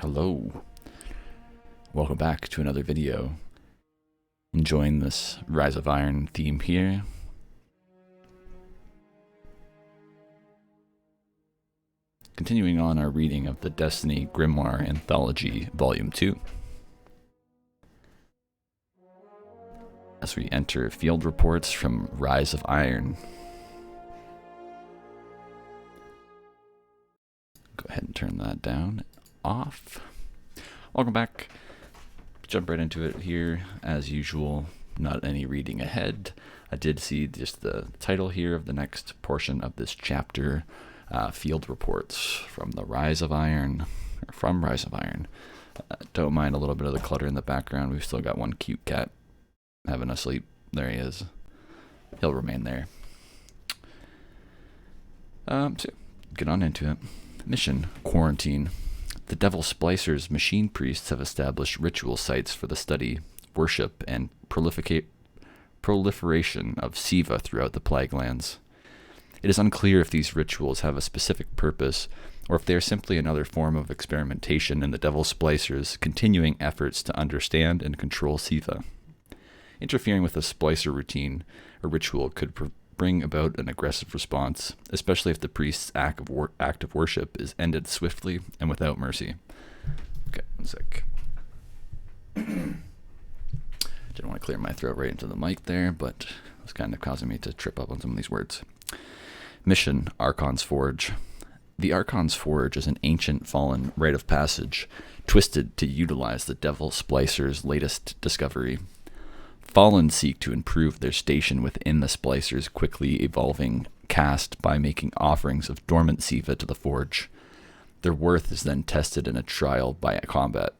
Hello, welcome back to another video. Enjoying this Rise of Iron theme here. Continuing on our reading of the Destiny Grimoire Anthology Volume 2. As we enter field reports from Rise of Iron. Go ahead and turn that down. Off. Welcome back. Jump right into it here as usual. Not any reading ahead. I did see just the title here of the next portion of this chapter, field reports from the Rise of Iron, or from Rise of Iron. Don't mind a little bit of the clutter in the background. We've still got one cute cat having a sleep. There he is. He'll remain there. So get on into it. Mission: Quarantine. The Devil Splicers machine priests have established ritual sites for the study, worship, and proliferation of Siva throughout the Plague Lands. It is unclear if these rituals have a specific purpose, or if they are simply another form of experimentation in the Devil Splicers' continuing efforts to understand and control Siva. Interfering with a splicer routine or ritual could bring about an aggressive response, especially if the priest's act of worship is ended swiftly and without mercy. Okay, one sec. Didn't want to clear my throat right into the mic there, but it was kind of causing me to trip up on some of these words. Mission: Archon's Forge. The Archon's Forge is an ancient fallen rite of passage, twisted to utilize the Devil Splicer's latest discovery. Fallen seek to improve their station within the Splicer's quickly evolving caste by making offerings of dormant Siva to the Forge. Their worth is then tested in a trial by a combat.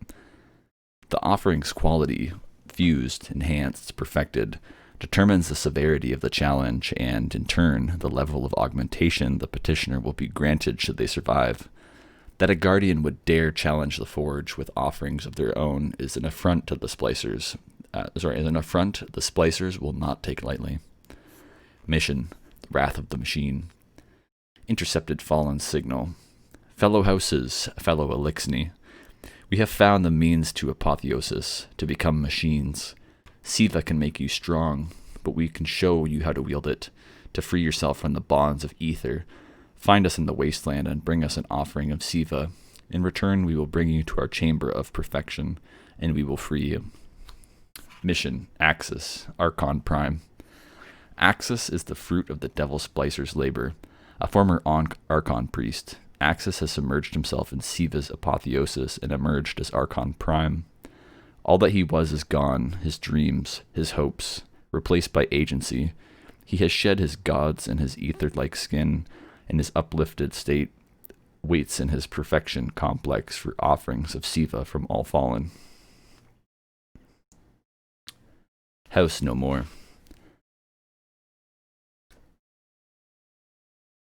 The offering's quality, fused, enhanced, perfected, determines the severity of the challenge and, in turn, the level of augmentation the petitioner will be granted should they survive. That a guardian would dare challenge the Forge with offerings of their own is an affront to the Splicers. The Splicers will not take lightly. Mission: Wrath of the Machine. Intercepted Fallen signal. Fellow houses, fellow Elixni. We have found the means to apotheosis, to become machines. Siva can make you strong, but we can show you how to wield it, to free yourself from the bonds of ether. Find us in the wasteland and bring us an offering of Siva. In return, we will bring you to our chamber of perfection, and we will free you. Mission: Axis, Archon Prime. Axis is the fruit of the Devil Splicer's labor. A former Archon priest, Axis has submerged himself in Siva's apotheosis and emerged as Archon Prime. All that he was is gone, his dreams, his hopes, replaced by agency. He has shed his gods and his ether-like skin, and his uplifted state waits in his perfection complex for offerings of Siva from all fallen. House no more.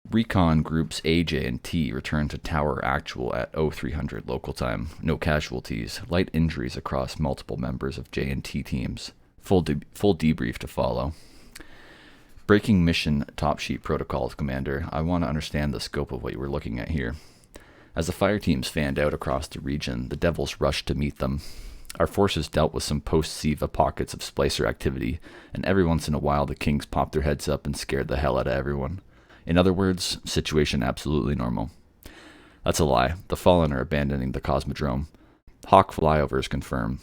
Recon Groups AJ and T return to Tower Actual at 0300 local time. No casualties, light injuries across multiple members of J and T teams. Full debrief to follow. Breaking mission top sheet protocols, Commander. I want to understand the scope of what you were looking at here. As the fire teams fanned out across the region, the Devils rushed to meet them. Our forces dealt with some post-Siva pockets of Splicer activity, and every once in a while the Kings popped their heads up and scared the hell out of everyone. In other words, situation absolutely normal. That's a lie. The Fallen are abandoning the Cosmodrome. Hawk flyovers confirm.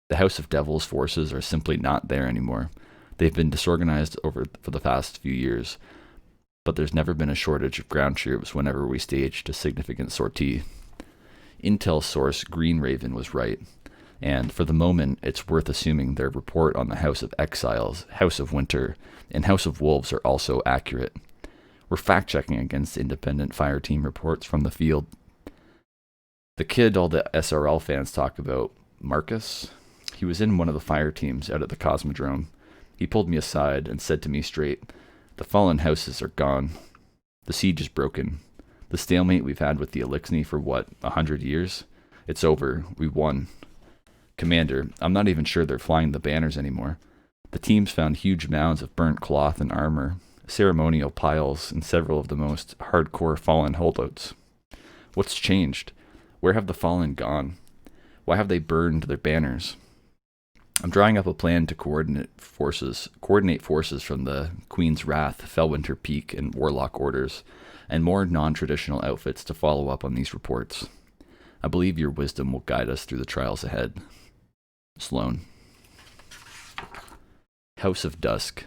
The House of Devils forces are simply not there anymore. They've been disorganized for the past few years, but there's never been a shortage of ground troops whenever we staged a significant sortie. Intel source Green Raven was right. And for the moment, it's worth assuming their report on the House of Exiles, House of Winter, and House of Wolves are also accurate. We're fact-checking against independent fire team reports from the field. The kid all the SRL fans talk about, Marcus, he was in one of the fire teams out at the Cosmodrome. He pulled me aside and said to me straight, "The fallen houses are gone. The siege is broken. The stalemate we've had with the Elixni for 100 years? It's over. We won. Commander, I'm not even sure they're flying the banners anymore. The teams found huge mounds of burnt cloth and armor, ceremonial piles, and several of the most hardcore fallen holdouts. What's changed? Where have the fallen gone? Why have they burned their banners? I'm drawing up a plan to coordinate forces from the Queen's Wrath, Fellwinter Peak, and Warlock Orders, and more non-traditional outfits to follow up on these reports. I believe your wisdom will guide us through the trials ahead. Sloane. House of Dusk.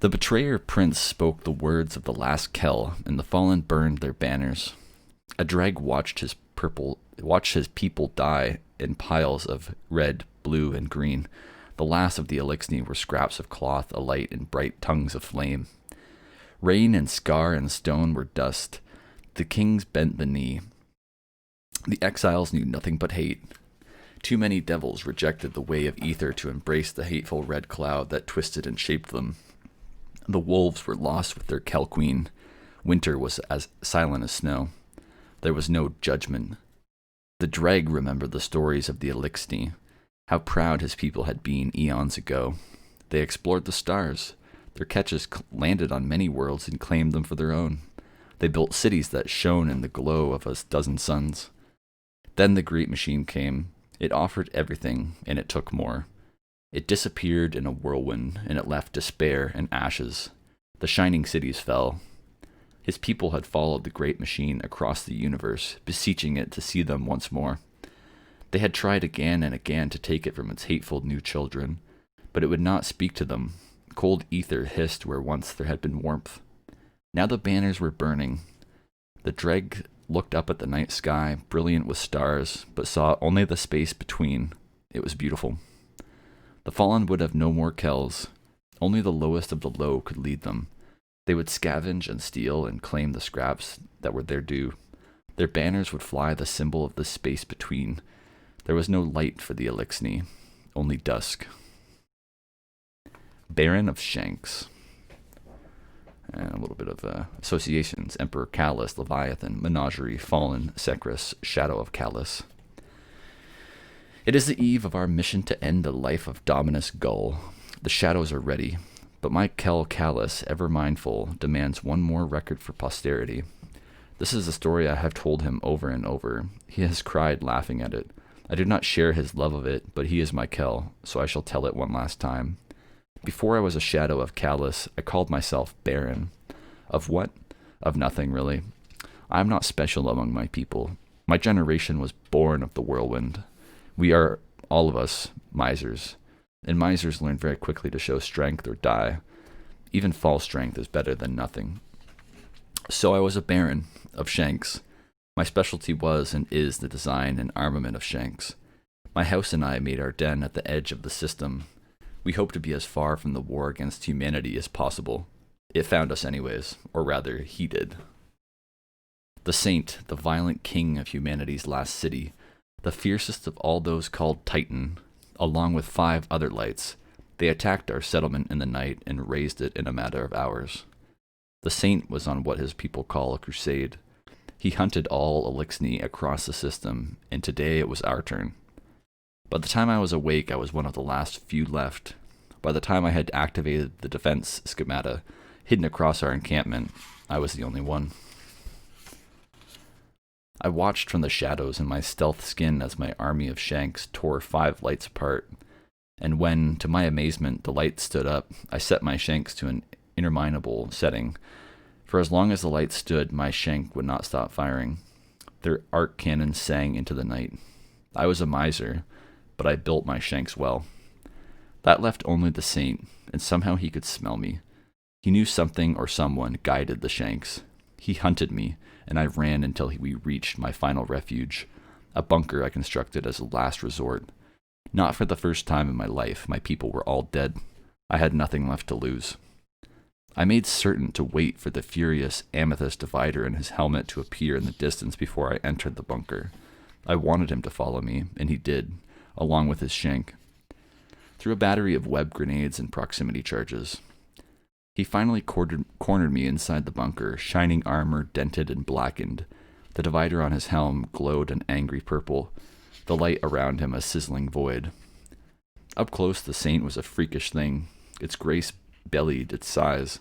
The betrayer prince spoke the words of the last Kell, and the fallen burned their banners. A dreg watched his people die in piles of red, blue, and green. The last of the Elixni were scraps of cloth alight in bright tongues of flame. Rain and scar and stone were dust. The kings bent the knee. The exiles knew nothing but hate. Too many devils rejected the way of ether to embrace the hateful red cloud that twisted and shaped them. The wolves were lost with their Kell Queen. Winter was as silent as snow. There was no judgment. The Dreg remembered the stories of the Elixni, how proud his people had been eons ago. They explored the stars. Their catches landed on many worlds and claimed them for their own. They built cities that shone in the glow of a dozen suns. Then the great machine came. It offered everything, and it took more. It disappeared in a whirlwind, and it left despair and ashes. The shining cities fell. His people had followed the great machine across the universe, beseeching it to see them once more. They had tried again and again to take it from its hateful new children, but it would not speak to them. Cold ether hissed where once there had been warmth. Now the banners were burning. The Dreg looked up at the night sky, brilliant with stars, but saw only the space between. It was beautiful. The fallen would have no more Kells. Only the lowest of the low could lead them. They would scavenge and steal and claim the scraps that were their due. Their banners would fly the symbol of the space between. There was no light for the Elixni, only dusk. Baron of Shanks. And a little bit of associations. Emperor Callus, Leviathan, Menagerie, Fallen, Secrus, Shadow of Callus. It is the eve of our mission to end the life of Dominus Gull. The shadows are ready, but my Kell Callus, ever mindful, demands one more record for posterity. This is a story I have told him over and over. He has cried laughing at it. I do not share his love of it, but he is my Kell, so I shall tell it one last time. Before I was a shadow of Callus, I called myself Baron. Of what? Of nothing, really. I am not special among my people. My generation was born of the whirlwind. We are, all of us, misers. And misers learn very quickly to show strength or die. Even false strength is better than nothing. So I was a Baron of Shanks. My specialty was and is the design and armament of Shanks. My house and I made our den at the edge of the system. We hoped to be as far from the war against humanity as possible. It found us anyways, or rather, he did. The Saint, the violent king of humanity's last city, the fiercest of all those called Titan, along with 5 other lights, they attacked our settlement in the night and razed it in a matter of hours. The Saint was on what his people call a crusade. He hunted all Elixni across the system, and today it was our turn. By the time I was awake, I was one of the last few left. By the time I had activated the defense schemata hidden across our encampment, I was the only one. I watched from the shadows in my stealth skin as my army of Shanks tore 5 lights apart, and when, to my amazement, the light stood up, I set my Shanks to an interminable setting. For as long as the light stood, my Shank would not stop firing. Their arc cannons sang into the night. I was a miser, but I built my Shanks well. That left only the Saint, and somehow he could smell me. He knew something or someone guided the Shanks. He hunted me, and I ran until we reached my final refuge, a bunker I constructed as a last resort. Not for the first time in my life, my people were all dead. I had nothing left to lose. I made certain to wait for the furious amethyst divider and his helmet to appear in the distance before I entered the bunker. I wanted him to follow me, and he did, along with his Shank. Through a battery of web grenades and proximity charges. He finally cornered me inside the bunker, shining armor dented and blackened. The divider on his helm glowed an angry purple, the light around him a sizzling void. Up close, the Saint was a freakish thing. Its grace bellied its size.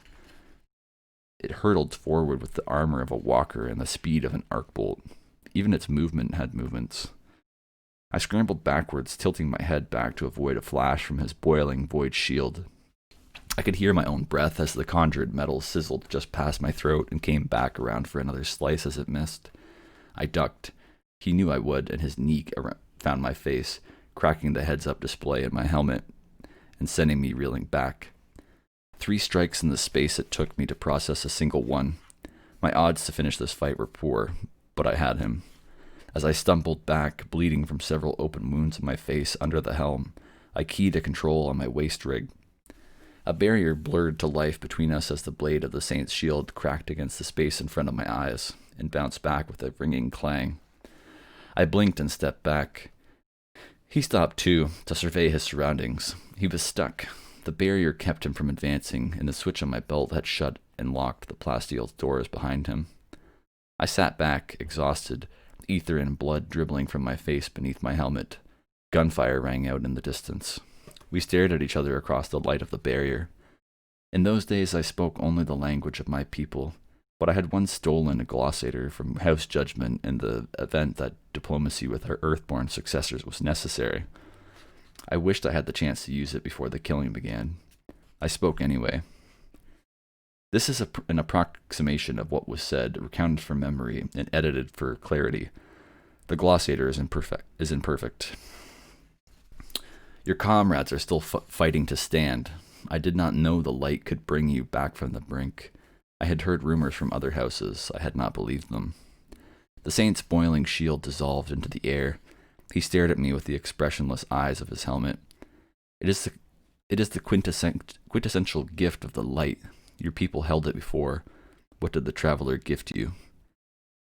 It hurtled forward with the armor of a walker and the speed of an arc bolt. Even its movement had movements. I scrambled backwards, tilting my head back to avoid a flash from his boiling void shield. I could hear my own breath as the conjured metal sizzled just past my throat and came back around for another slice as it missed. I ducked. He knew I would, and his knee found my face, cracking the heads-up display in my helmet and sending me reeling back. 3 strikes in the space it took me to process a single one. My odds to finish this fight were poor, but I had him. As I stumbled back, bleeding from several open wounds in my face under the helm, I keyed a control on my waist rig. A barrier blurred to life between us as the blade of the Saint's shield cracked against the space in front of my eyes and bounced back with a ringing clang. I blinked and stepped back. He stopped too, to survey his surroundings. He was stuck. The barrier kept him from advancing, and the switch on my belt had shut and locked the plasteel doors behind him. I sat back, exhausted, ether and blood dribbling from my face beneath my helmet. Gunfire rang out in the distance. We stared at each other across the light of the barrier. In those days I spoke only the language of my people, but I had once stolen a glossator from House Judgment in the event that diplomacy with our earthborn successors was necessary. I wished I had the chance to use it before the killing began. I spoke anyway. This is an approximation of what was said, recounted from memory and edited for clarity. The glossator is imperfect. Your comrades are still fighting to stand. I did not know the light could bring you back from the brink. I had heard rumors from other houses. I had not believed them. The Saint's boiling shield dissolved into the air. He stared at me with the expressionless eyes of his helmet. It is the quintessential gift of the light. Your people held it before. What did the traveler gift you?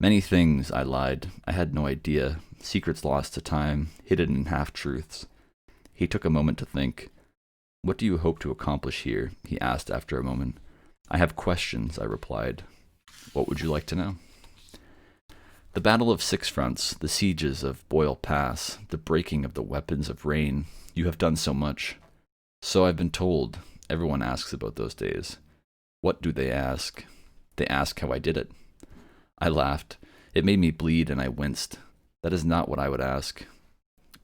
Many things, I lied. I had no idea. Secrets lost to time, hidden in half-truths. He took a moment to think. What do you hope to accomplish here? He asked after a moment. I have questions, I replied. What would you like to know? The Battle of Six Fronts, the sieges of Boyle Pass, the breaking of the weapons of rain. You have done so much. So I've been told. Everyone asks about those days. What do they ask? They ask how I did it. I laughed. It made me bleed and I winced. That is not what I would ask.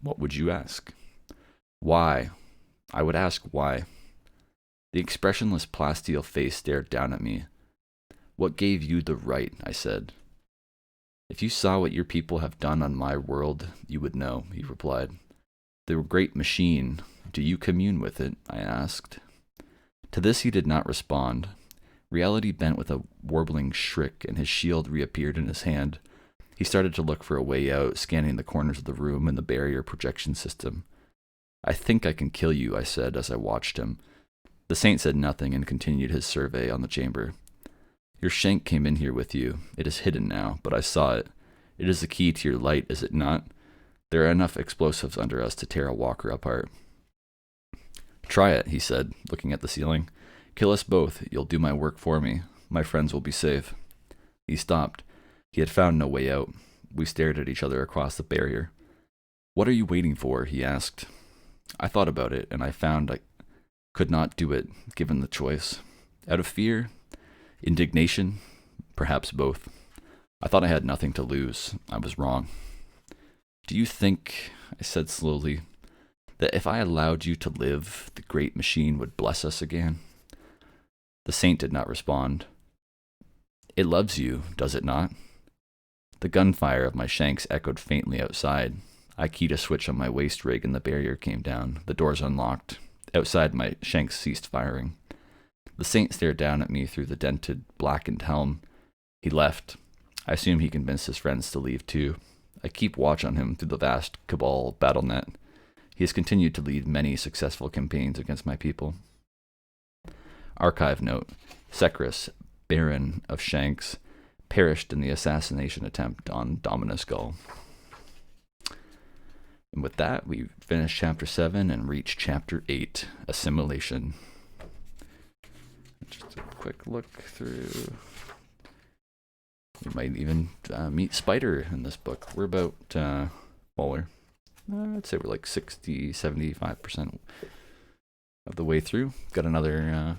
What would you ask? Why? I would ask why. The expressionless plasteel face stared down at me. What gave you the right? I said. If you saw what your people have done on my world, you would know, he replied. The great machine, do you commune with it? I asked. To this he did not respond. Reality bent with a warbling shriek, and his shield reappeared in his hand. He started to look for a way out, scanning the corners of the room and the barrier projection system. I think I can kill you, I said as I watched him. The Saint said nothing and continued his survey on the chamber. Your shank came in here with you. It is hidden now, but I saw it. It is the key to your light, is it not? There are enough explosives under us to tear a walker apart. Try it, he said, looking at the ceiling. Kill us both. You'll do my work for me. My friends will be safe. He stopped. He had found no way out. We stared at each other across the barrier. What are you waiting for? He asked. I thought about it, and I found I could not do it, given the choice. Out of fear? Indignation? Perhaps both. I thought I had nothing to lose. I was wrong. Do you think, I said slowly, that if I allowed you to live, the great machine would bless us again? The Saint did not respond. It loves you, does it not? The gunfire of my shanks echoed faintly outside. I keyed a switch on my waist rig and the barrier came down. The doors unlocked. Outside, my shanks ceased firing. The Saint stared down at me through the dented, blackened helm. He left. I assume he convinced his friends to leave too. I keep watch on him through the vast Cabal battle net. He has continued to lead many successful campaigns against my people. Archive note. Secrus, Baron of Shanks, perished in the assassination attempt on Dominus Gull. And with that, we finish Chapter 7 and reach Chapter 8, Assimilation. Just a quick look through. We might even meet Spider in this book. We're about, I'd say we're like 60, 75% of the way through. Got another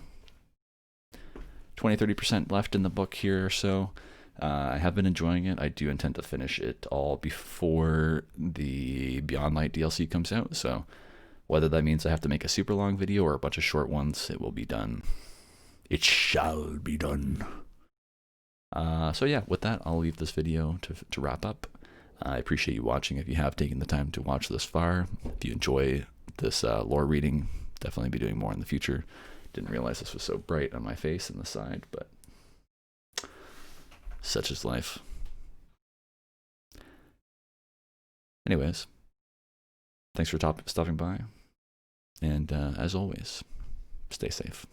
20, 30% left in the book here or so. I have been enjoying it. I do intend to finish it all before the Beyond Light DLC comes out, so whether that means I have to make a super long video or a bunch of short ones, it will be done. It shall be done. So yeah, with that, I'll leave this video to wrap up. I appreciate you watching if you have taken the time to watch this far. If you enjoy this lore reading, definitely be doing more in the future. Didn't realize this was so bright on my face and the side, but such is life. Anyways, thanks for stopping by, and as always, stay safe.